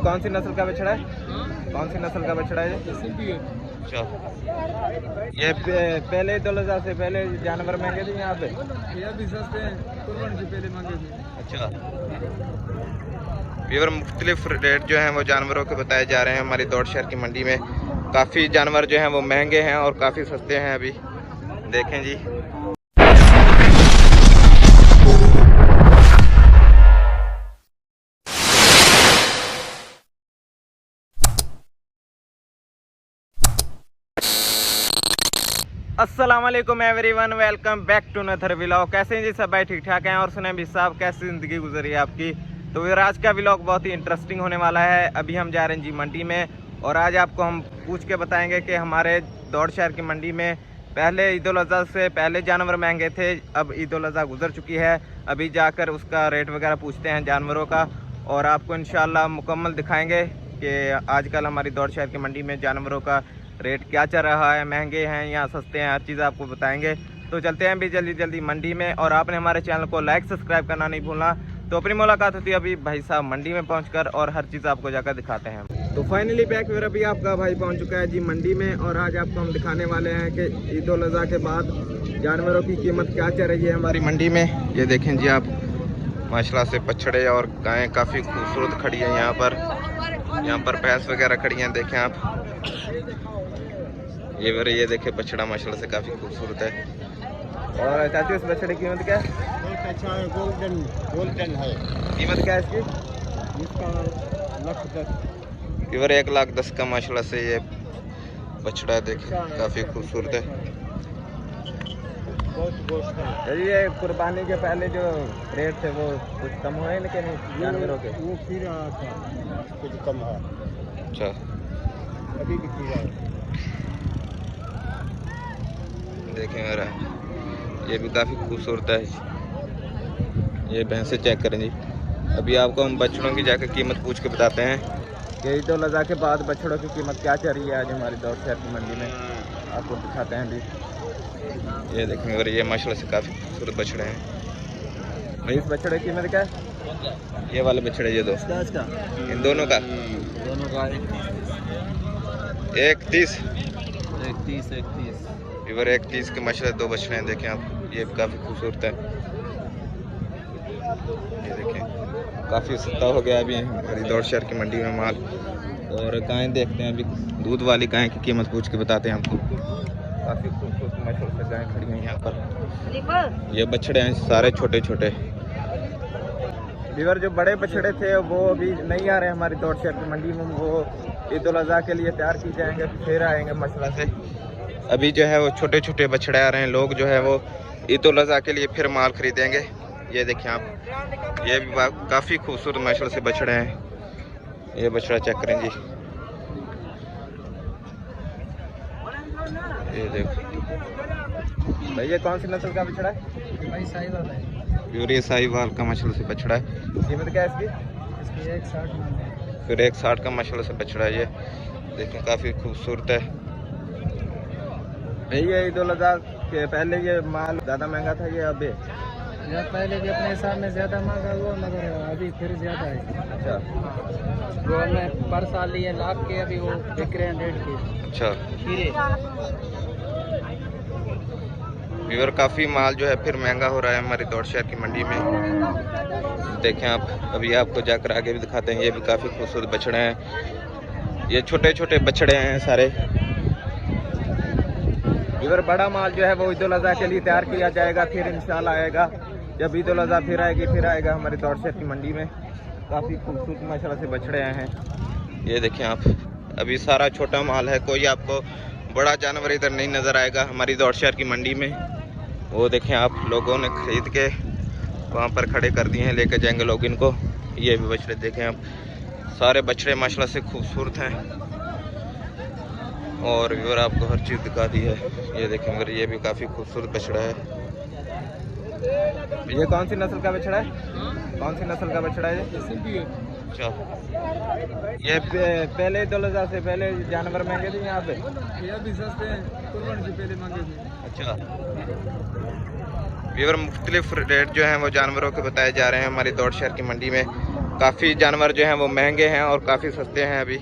कौन सी नस्ल का बछड़ा है? कौन सी नस्ल का बछड़ा है? अच्छा, ये पहले दौलत से पहले जानवर महंगे थे यहाँ पे? ये भी सस्ते हैं, कुर्बानी से पहले महंगे थे। अच्छा, व्यूअर मुख्तलिफ रेट जो हैं वो जानवरों के बताए जा रहे हैं। हमारी दौड़ शहर की मंडी में काफ़ी जानवर जो हैं वो महंगे हैं और काफ़ी सस्ते हैं। अभी देखें जी, अस्सलाम वालेकुम everyone, welcome back to another vlog. कैसे हैं जी सब भाई? ठीक ठाक हैं? और सुने भी साहब कैसी ज़िंदगी गुजरी है आपकी? तो फिर आज का व्लॉग बहुत ही इंटरेस्टिंग होने वाला है। अभी हम जा रहे हैं जी मंडी में और आज आपको हम पूछ के बताएंगे कि हमारे दौड़ शहर की मंडी में पहले ईद उल अज़हा से पहले जानवर महंगे थे, अब ईद उल अज़हा गुजर चुकी है। अभी जाकर उसका रेट वगैरह पूछते हैं जानवरों का और आपको इंशाल्लाह मुकम्मल दिखाएँगे कि आजकल हमारी दौड़ शहर की मंडी में जानवरों का रेट क्या चल रहा है, महंगे हैं या सस्ते हैं, हर चीज़ आपको बताएंगे। तो चलते हैं भी जल्दी जल्दी मंडी में। और आपने हमारे चैनल को लाइक सब्सक्राइब करना नहीं भूलना। तो अपनी मुलाकात होती है अभी भाई साहब मंडी में पहुंचकर और हर चीज़ आपको जाकर दिखाते हैं। तो फाइनली बैक फिर अभी आपका भाई पहुंच चुका है जी मंडी में और आज आपको हम दिखाने वाले हैं कि ईद उल अज़हा के बाद जानवरों की कीमत क्या चल रही है हमारी मंडी में। ये देखें जी आप, माशाल्लाह से बछड़े और गायें काफ़ी खूबसूरत खड़ी हैं। यहाँ पर भैंस वगैरह खड़ी हैं, देखें आप। ये देखे बछड़ा माशाल्लाह से काफ़ी खूबसूरत है। और चाची उस बछड़े की कीमत क्या है? बहुत अच्छा है, गोल्डन है। कीमत क्या है इसकी? इसका 1,10,000। प्योर 1,10,000 का माशाल्लाह से ये बछड़ा है, देखे काफ़ी खूबसूरत है। गोश्त है। ये कुर्बानी के पहले जो रेट थे वो कुछ कम हुए कि नहीं जानवरों के? वो फिर कुछ कम है। अच्छा, अभी भी कीड़ा है। देखें मेरा, ये भी काफ़ी खूबसूरत है। ये भैंसे चेक करें जी। अभी आपको हम बछड़ों की जाकर कीमत पूछ के बताते हैं कि ईद उल अज़हा के बाद बछड़ों की कीमत क्या चल रही है आज हमारी दौड़ शहर की मंडी में। आपको दिखाते हैं जी। ये देखें और ये माशाल्लाह से काफ़ी खूबसूरत बछड़े हैं। भाई इस बछड़े की कीमत क्या है? ये वाले बछड़े, ये दो, इन दोनों का 1,30,000। 1,30,000 के माशाल्लाह दो बछड़े हैं, देखें आप। ये भी काफ़ी खूबसूरत है। ये देखें काफ़ी सस्ता हो गया अभी हमारी दौड़ शहर की मंडी में माल। और गायें देखते हैं, अभी दूध वाली गाय की कीमत पूछ के बताते हैं आपको। काफ़ी खूबसूरत माशाल्लाह से गायें खड़ी हैं यहाँ पर। ये बछड़े हैं सारे छोटे छोटे। जो बड़े बछड़े थे वो अभी नहीं आ रहे हमारी दौड़ शहर की मंडी में, वो ईद उल अज़हा के लिए तैयार की जाएंगे, फिर आएंगे माशाल्लाह से। अभी जो है वो छोटे छोटे बछड़े आ रहे हैं, लोग जो है वो ईद उल अज़हा के लिए फिर माल खरीदेंगे। ये देखें आप, ये भी काफ़ी खूबसूरत माशाल्लाह से बछड़े हैं। ये बछड़ा चेक करें जी, ये देखो भाई। ये कौन सी नस्ल का बछड़ा है? भाई साहिवाल है। प्योर ये साहिवाल का माशाल्लाह से बछड़ा है। कीमत क्या है इसकी? इसकी 1,60,000। फिर 1,60,000 का माशाल्लाह से बछड़ा है। ये देखें काफ़ी खूबसूरत है। ये ईद उल अज़हा के पहले ये माल ज़्यादा महंगा था, ये अभी? या पहले भी अपने हिसाब में ज़्यादा महंगा हुआ, मगर अभी फिर ज़्यादा है। अच्छा, वो हमने पर साल लिए लाख के, अभी वो बिक रहे हैं 1.5 के। अच्छा। खीरे व्यूअर काफ़ी माल जो है फिर महंगा हो रहा है हमारी दौड़ शहर की मंडी में। देखें आप, अभी आपको जाकर आगे भी दिखाते हैं। ये भी काफ़ी खूबसूरत बछड़े हैं, ये छोटे छोटे बछड़े हैं सारे। व्यूअर बड़ा माल जो है वो ईद उल अज़हा के लिए तैयार किया जाएगा, फिर इंशाल्लाह आएगा। जब ईद उल अज़हा फिर आएगी, फिर आएगा हमारी दौड़ शहर की मंडी में। काफ़ी खूबसूरत माशाल्लाह से बछड़े आए हैं। ये देखें आप, अभी सारा छोटा माल है, कोई आपको बड़ा जानवर इधर नहीं नज़र आएगा हमारी दौड़ शहर की मंडी में। वो देखें आप, लोगों ने ख़रीद के वहाँ पर खड़े कर दिए हैं, लेकर जाएंगे लोग इनको। ये भी बछड़े देखें आप, सारे बछड़े माशाल्लाह से खूबसूरत हैं। और व्यूअर आपको हर चीज़ दिखा दी है। ये देखें मगर ये भी काफ़ी खूबसूरत बछड़ा है। ये कौन सी नस्ल का बछड़ा है? कौन सी नस्ल का बछड़ा है ये? अच्छा, ये पहले ईद उल अज़हा से पहले जानवर महंगे थे यहाँ पे? ये भी सस्ते हैं, कुर्बानी से पहले महंगे थे। अच्छा, व्यूअर मुख्तलिफ रेट जो हैं वो जानवरों के बताए जा रहे हैं हमारी दौड़ शहर की मंडी में। काफ़ी जानवर जो हैं वो महंगे हैं और काफ़ी सस्ते हैं। अभी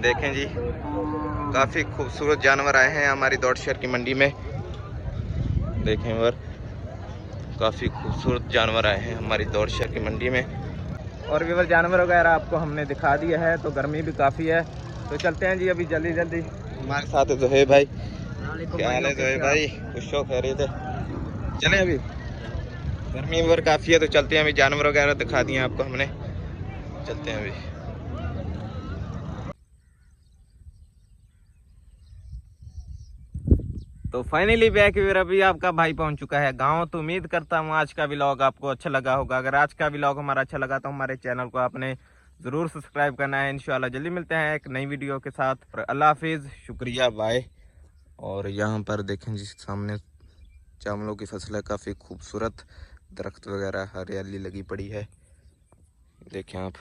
देखें जी, काफ़ी खूबसूरत जानवर आए हैं हमारी दौड़ शहर की मंडी में। देखें और काफ़ी खूबसूरत जानवर आए हैं हमारी दौड़ शहर की मंडी में। और भी जानवर वगैरह आपको हमने दिखा दिया है। तो गर्मी भी काफ़ी है, तो चलते हैं जी अभी जल्दी जल्दी। हमारे साथ है जोहेब भाई। क्या हाल है जोहेब भाई? खुश हो, खैरियत है? चलें अभी, गर्मी और काफ़ी है तो चलते हैं अभी। जानवर वगैरह दिखा दिए आपको हमने, चलते हैं अभी। तो फाइनली बैक फिर अभी आपका भाई पहुंच चुका है गांव। तो उम्मीद करता हूं आज का व्लॉग आपको अच्छा लगा होगा। अगर आज का व्लॉग हमारा अच्छा लगा तो हमारे चैनल को आपने ज़रूर सब्सक्राइब करना है। इंशाल्लाह जल्दी मिलते हैं एक नई वीडियो के साथ। और अल्लाह हाफिज़, शुक्रिया, बाय। और यहाँ पर देखें जिस सामने चावलों की फसल है, काफ़ी खूबसूरत दरख्त वगैरह हरियाली लगी पड़ी है, देखें आप।